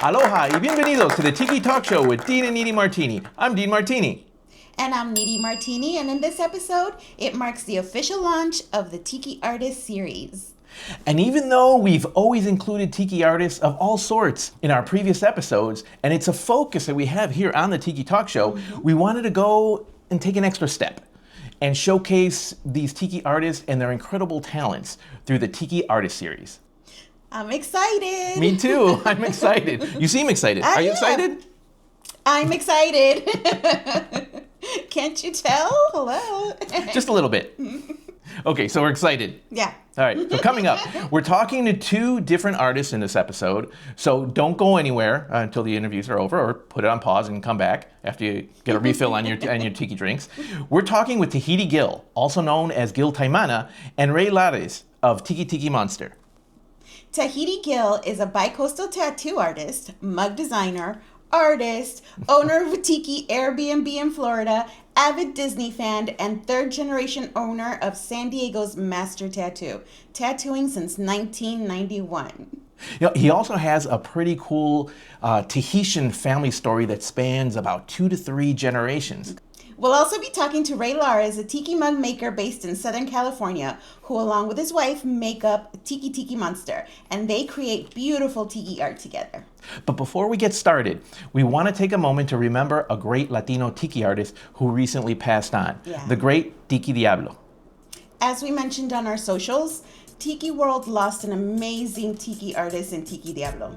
Aloha y bienvenidos to the Tiki Talk Show with Dean and Niri Martini. I'm Dean Martini. And I'm Niri Martini, and in this episode, it marks the official launch of the Tiki Artist Series. And even though we've always included tiki artists of all sorts in our previous episodes, and it's a focus that we have here on the Tiki Talk Show, we wanted to go and take an extra step and showcase these tiki artists and their incredible talents through the Tiki Artist Series. I'm excited. Me too. I'm excited. You seem excited. Are you excited? I'm excited. Can't you tell? Hello. Just a little bit. Okay, so we're excited. Yeah. All right, so coming up, we're talking to two different artists in this episode, so don't go anywhere until the interviews are over, or put it on pause and come back after you get a refill on your tiki drinks. We're talking with Tahiti Gil, also known as Gil Taimana, and Ray Larez of Tiki Tiki Monster. Tahiti Gil is a bi-coastal tattoo artist, mug designer, artist, owner of a Tiki Airbnb in Florida, avid Disney fan, and third-generation owner of San Diego's Master Tattoo, tattooing since 1991. You know, he also has a pretty cool Tahitian family story that spans about 2 to 3 generations. We'll also be talking to Ray Larez, a tiki mug maker based in Southern California, who along with his wife make up Tiki Tiki Monster, and they create beautiful tiki art together. But before we get started, we want to take a moment to remember a great Latino tiki artist who recently passed on, the great Tiki Diablo. As we mentioned on our socials, Tiki World lost an amazing tiki artist in Tiki Diablo.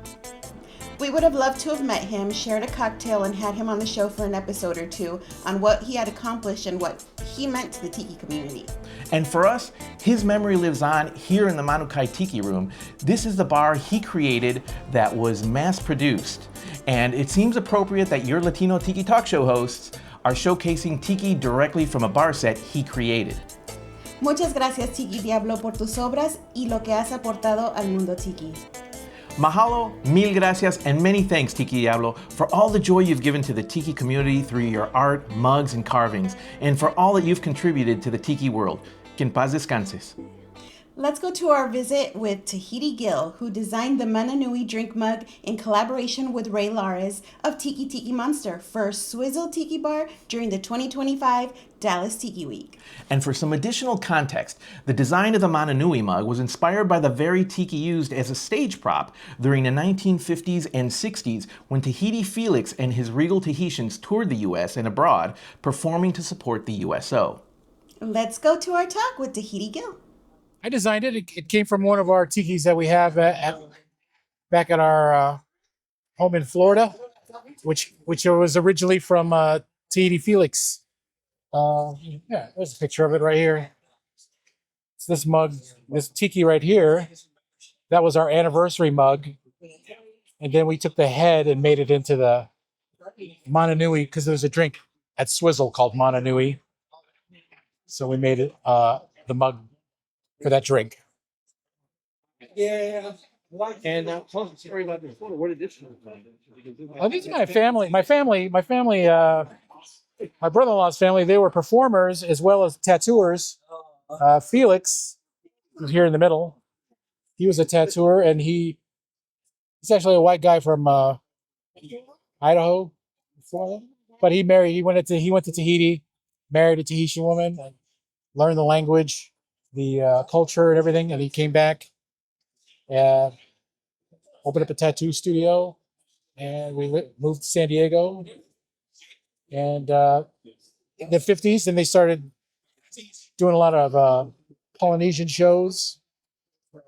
We would have loved to have met him, shared a cocktail, and had him on the show for an episode or two on what he had accomplished and what he meant to the tiki community. And for us, his memory lives on here in the Mananui Tiki Room. This is the bar he created that was mass-produced. And it seems appropriate that your Latino Tiki Talk Show hosts are showcasing tiki directly from a bar set he created. Muchas gracias, Tiki Diablo, por tus obras y lo que has aportado al mundo tiki. Mahalo, mil gracias, and many thanks, Tiki Diablo, for all the joy you've given to the tiki community through your art, mugs, and carvings, and for all that you've contributed to the tiki world. Que en paz descanses. Let's go to our visit with Tahiti Gil, who designed the Mananui Drink mug in collaboration with Ray Larez of Tiki Tiki Monster for Swizzle Tiki Bar during the 2025 Dallas Tiki Week. And for some additional context, the design of the Mananui mug was inspired by the very tiki used as a stage prop during the 1950s and 60s when Tahiti Felix and his Regal Tahitians toured the U.S. and abroad, performing to support the USO. Let's go to our talk with Tahiti Gil. I designed it. It came from one of our tikis that we have back at our home in Florida, which was originally from Tahiti Felix. Yeah, there's a picture of it right here. It's this mug, this tiki right here. That was our anniversary mug. And then we took the head and made it into the Mananui, because there's a drink at Swizzle called Mananui. So we made it the mug for that drink. Yeah. And tell us a story about this photo. Where did this come from? Oh, these are my family. My brother-in-law's family, they were performers as well as tattooers. Felix, who's here in the middle, he was a tattooer, and he's actually a white guy from Idaho, Florida. But he went to Tahiti, married a Tahitian woman, and learned the language, the culture and everything, and he came back and opened up a tattoo studio, and we moved to San Diego. And in the 50s, then they started doing a lot of Polynesian shows.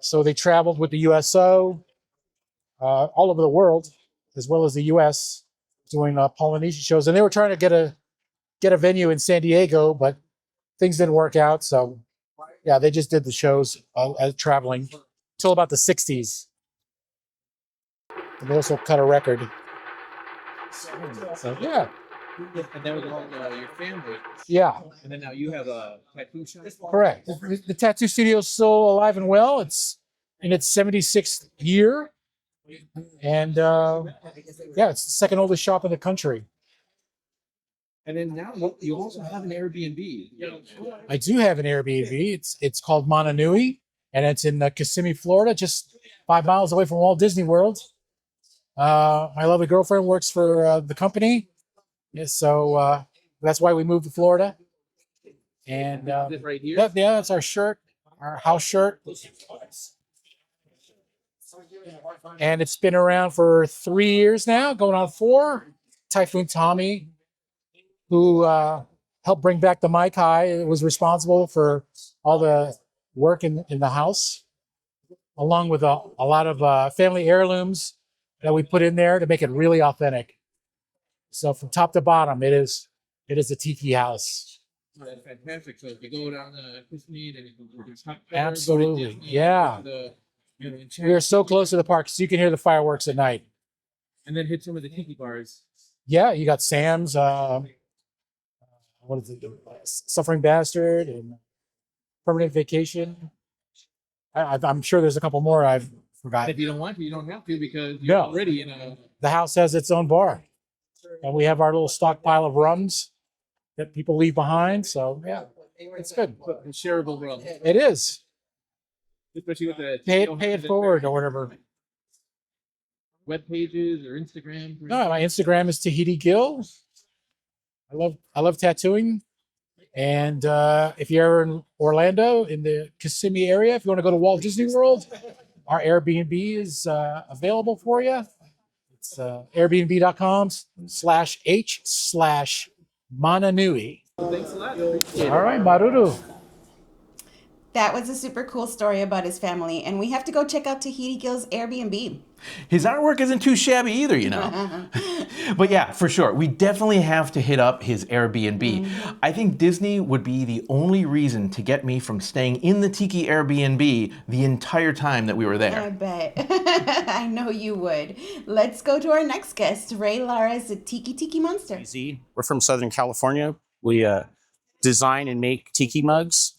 So they traveled with the USO all over the world, as well as the US, doing Polynesian shows. And they were trying to get a venue in San Diego, but things didn't work out. So yeah, they just did the shows traveling till about the 60s. And they also cut a record. So yeah. And that was all your family. Yeah. And then now you have a tattoo shop? Correct. The tattoo studio is still alive and well. It's in its 76th year. And yeah, it's the second oldest shop in the country. And then now you also have an Airbnb. I do have an Airbnb. It's called Mananui, and it's in Kissimmee, Florida, just 5 miles away from Walt Disney World. My lovely girlfriend works for the company. Yeah, so that's why we moved to Florida. And This right here. yeah, that's our shirt, our house shirt. And it's been around for 3 years now, going on 4. Typhoon Tommy, who helped bring back the Mai Kai, was responsible for all the work in the house, along with a lot of family heirlooms that we put in there to make it really authentic. So from top to bottom, it is a tiki house. That's fantastic. So if you go down to Kissimmee, then you can go to Top Absolutely. go to Disney, Yeah. go to the, We are so close to the park, so you can hear the fireworks at night. and then hit some of the tiki bars. Yeah, you got Sam's, what is it? Suffering Bastard and Permanent Vacation. I'm sure there's a couple more I've And forgotten. if you don't want to, you don't have to because you're No. already in a. The house has its own bar, and we have our little stockpile of rums that people leave behind. So yeah, it's good. shareable room. It is. Especially with the Pay it forward or whatever. web pages or Instagram. No, my Instagram is Tahiti Gil. I love tattooing. And if you're ever in Orlando, in the Kissimmee area, if you want to go to Walt Disney World, our Airbnb is available for you. It's airbnb.com/h/Mananui. Thanks a lot. All right, Maruru. That was a super cool story about his family, and we have to go check out Tahiti Gil's Airbnb. His artwork isn't too shabby either, you know. But yeah, for sure, we definitely have to hit up his Airbnb. I think Disney would be the only reason to get me from staying in the Tiki Airbnb the entire time that we were I there. bet. I know you would. Let's go to our next guest, Ray Larez, the Tiki Tiki Monster. Easy. We're from Southern California. We design and make tiki mugs.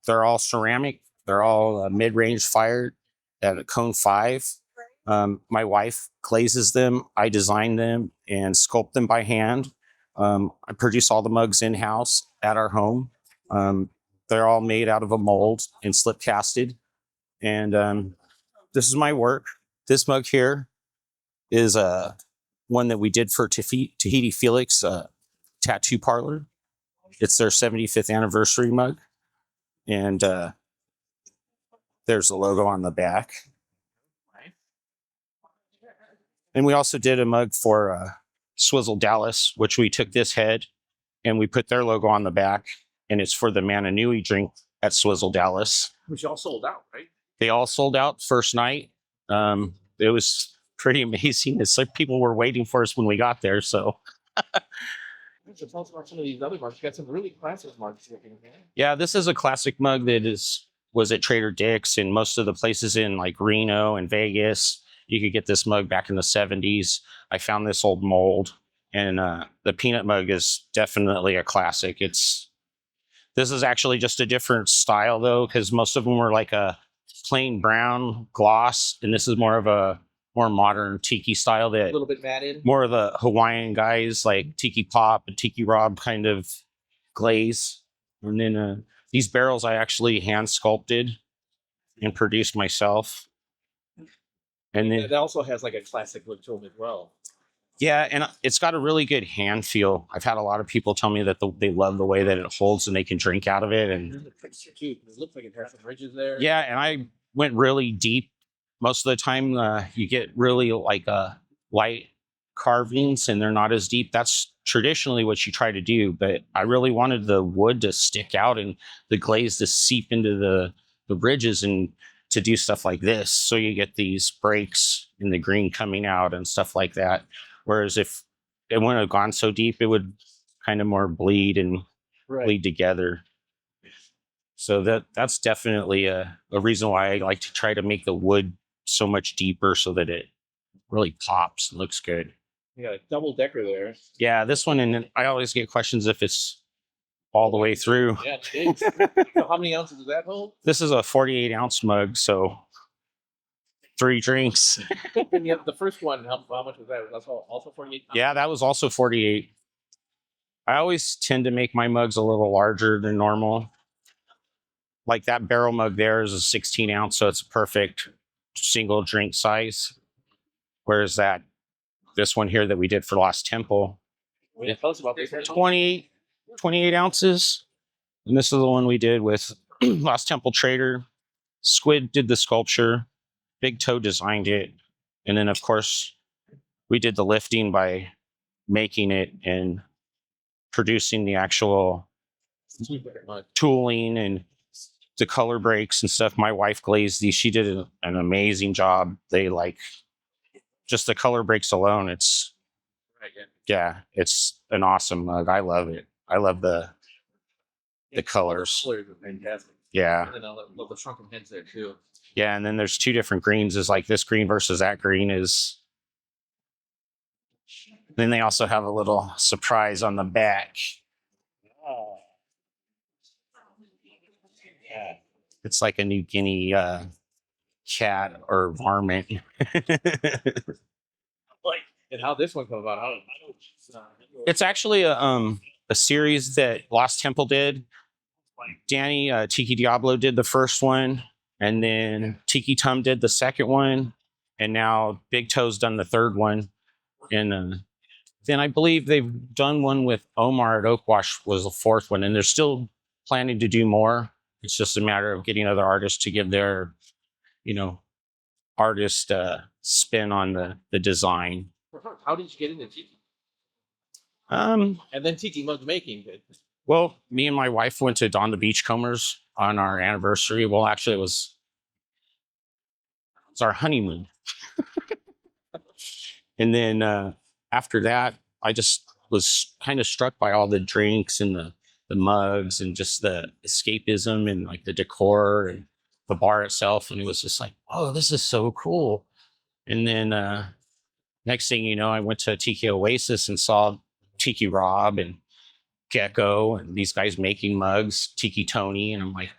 They're all ceramic. They're all mid-range fired at a cone 5. My wife glazes them. I design them and sculpt them by hand. I produce all the mugs in-house at our home. They're all made out of a mold and slip casted. And this is my work. This mug here is one that we did for Tahiti Felix tattoo parlor. It's their 75th anniversary mug. And there's the logo on the back. And we also did a mug for Swizzle Dallas, which we took this head and we put their logo on the back. And it's for the Mananui Drink at Swizzle Dallas. Which all sold out, right? They all sold out first night. It was pretty amazing. It's like people were waiting for us when we got there. So So tell us about some of these other marks. You got some really classic marks here. yeah, this is a classic mug that was at Trader Dick's and most of the places in like Reno and Vegas. You could get this mug back in the 70s. I found this old mold, and the peanut mug is definitely a classic. This is actually just a different style though, because most of them were like a plain brown gloss, and this is more of a more modern tiki style A that little bit matted. more of the Hawaiian guys like Tiki Pop and Tiki Rob kind of glaze. And then these barrels I actually hand sculpted and produced myself. And then It also has like a classic look to them as well. yeah, and it's got a really good hand feel. I've had a lot of people tell me that they love the way that it holds and they can drink out of it. And And the texture too. It looks like it has some ridges there. yeah, and I went really deep. Most of the time, you get really like light carvings, and they're not as deep. That's traditionally what you try to do, but I really wanted the wood to stick out and the glaze to seep into the ridges and to do stuff like this. So you get these breaks in the green coming out and stuff like that. Whereas if it wouldn't have gone so deep, it would kind of more bleed and Right. bleed together. So that's definitely a reason why I like to try to make the wood so much deeper so that it really pops and looks good. You got a double decker there. Yeah, this one, and I always get questions if it's all the way through. Yeah, it is. So how many ounces does that hold? This is a 48-ounce mug, so 3 drinks. And the first one, how much was that? Was that also 48? Yeah, that was also 48. I always tend to make my mugs a little larger than normal. Like that barrel mug there is a 16 ounce, so it's a perfect single drink size. Whereas this one here that we did for Lost Temple, Yeah, tell us about this. 28 ounces. And this is the one we did with Lost Temple Trader. Squid did the sculpture. Big Toe designed it. And then, of course, we did the lifting by making it and producing the actual tooling and the color breaks and stuff. My wife glazed these. She did an amazing job. They just the color breaks alone. It's an awesome mug. I love it. I love the colors. Colors are fantastic. Yeah. And then I love the shrunken heads there too. Yeah, and then there's two different greens. Is like this green versus that green is. Then they also have a little surprise on the back. Yeah. It's like a New Guinea cat or varmint. And how this one come about? It's actually a series that Lost Temple did. Danny Tiki Diablo did the first one, and then Tiki Tum did the second one, and now Big Toe's done the third one. And then I believe they've done one with Omar at Oakwash was the fourth one, and they're still planning to do more. It's just a matter of getting other artists to give their, artist spin on the design. How did you get into Tiki? And then Tiki mug making. Well, me and my wife went to Don the Beachcombers on our anniversary. Well, actually, it was our honeymoon. And then after that, I just was kind of struck by all the drinks and the mugs and just the escapism and like the decor and the bar itself. And it was just like, oh, this is so cool. And then next thing you know, I went to Tiki Oasis and saw Tiki Rob and Gecko and these guys making mugs, Tiki Tony. And I'm like,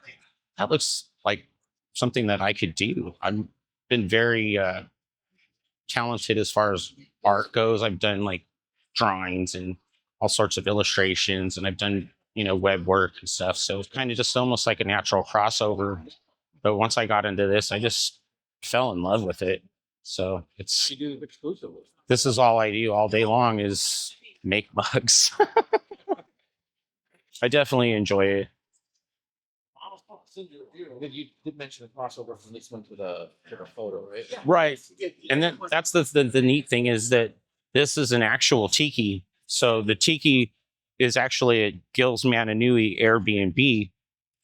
that looks like something that I could do. I've been very talented as far as art goes. I've done like drawings and all sorts of illustrations, and I've done, web work and stuff. So it's kind of just almost like a natural crossover. But once I got into this, I just fell in love with it. So You do this exclusively. this is all I do all day long is make mugs. I definitely enjoy it. You did mention the crossover from this one to the photo, right? Right. And then that's the neat thing is that this is an actual tiki. So the tiki is actually at Gil's Mananui Airbnb.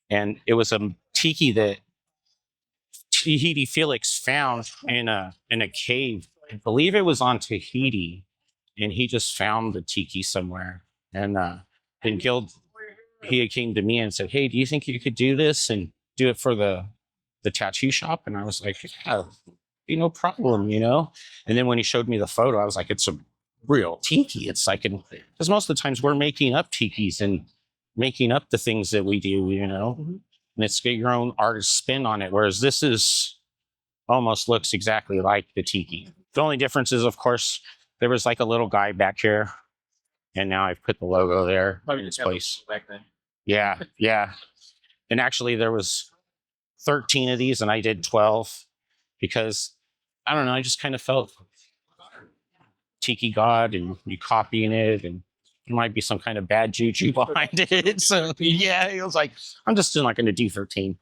And it was a tiki that Tahiti Felix found in a cave. I believe it was on Tahiti. And he just found the tiki somewhere. And then Gil, he came to me and said, hey, do you think you could do this and do it for the tattoo shop? And I was like, yeah, be no problem, And then when he showed me the photo, I was like, it's a real tiki. It's like, because most of the times we're making up tikis and making up the things that we do, and it's get your own artist spin on it. Whereas this is almost looks exactly like the tiki. The only difference is, of course, there was like a little guy back here, and now I've put the logo there in its place. Back then. Yeah. And actually there was 13 of these and I did 12 because I don't know, I just kind of felt tiki god and you copying it and there might be some kind of bad juju behind it. So yeah, it was like, I'm just not going to do 13.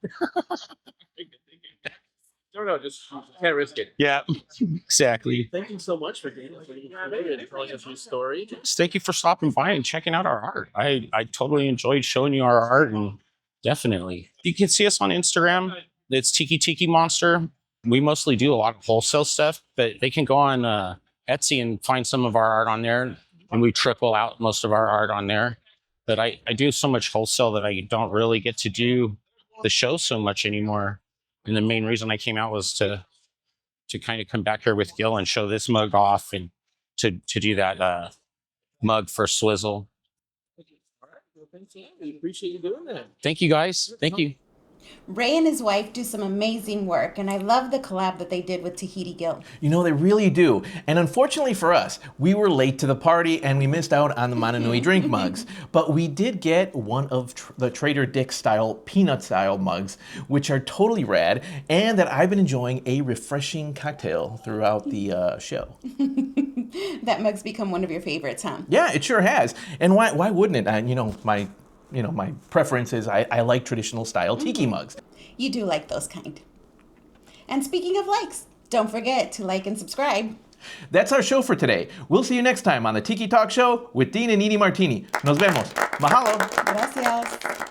No, just can't risk it. Yeah, exactly. Thank you so much for being here and telling us your story. Thank you for stopping by and checking out our art. I totally enjoyed showing you our art, and definitely. You can see us on Instagram. It's Tiki Tiki Monster. We mostly do a lot of wholesale stuff, but they can go on Etsy and find some of our art on there, and we trickle out most of our art on there. But I do so much wholesale that I don't really get to do the show so much anymore. And the main reason I came out was to kind of come back here with Gil and show this mug off and to do that mug for Swizzle. All right. Well, thanks, man. We appreciate you doing that. Thank you, guys. Thank you. Ray and his wife do some amazing work, and I love the collab that they did with Tahiti Gil. You know, they really do. And unfortunately for us, we were late to the party and we missed out on the Mananui Drink mugs. But we did get one of the Trader Dick's style, peanut style mugs, which are totally rad, and that I've been enjoying a refreshing cocktail throughout the show. That mug's become one of your favorites, huh? Yeah, it sure has. And why wouldn't it? My preference is I like traditional style tiki mugs. You do like those kind. And speaking of likes, don't forget to like and subscribe. That's our show for today. We'll see you next time on the Tiki Talk Show with Dean and Niri Martini. Nos vemos. Mahalo. Gracias.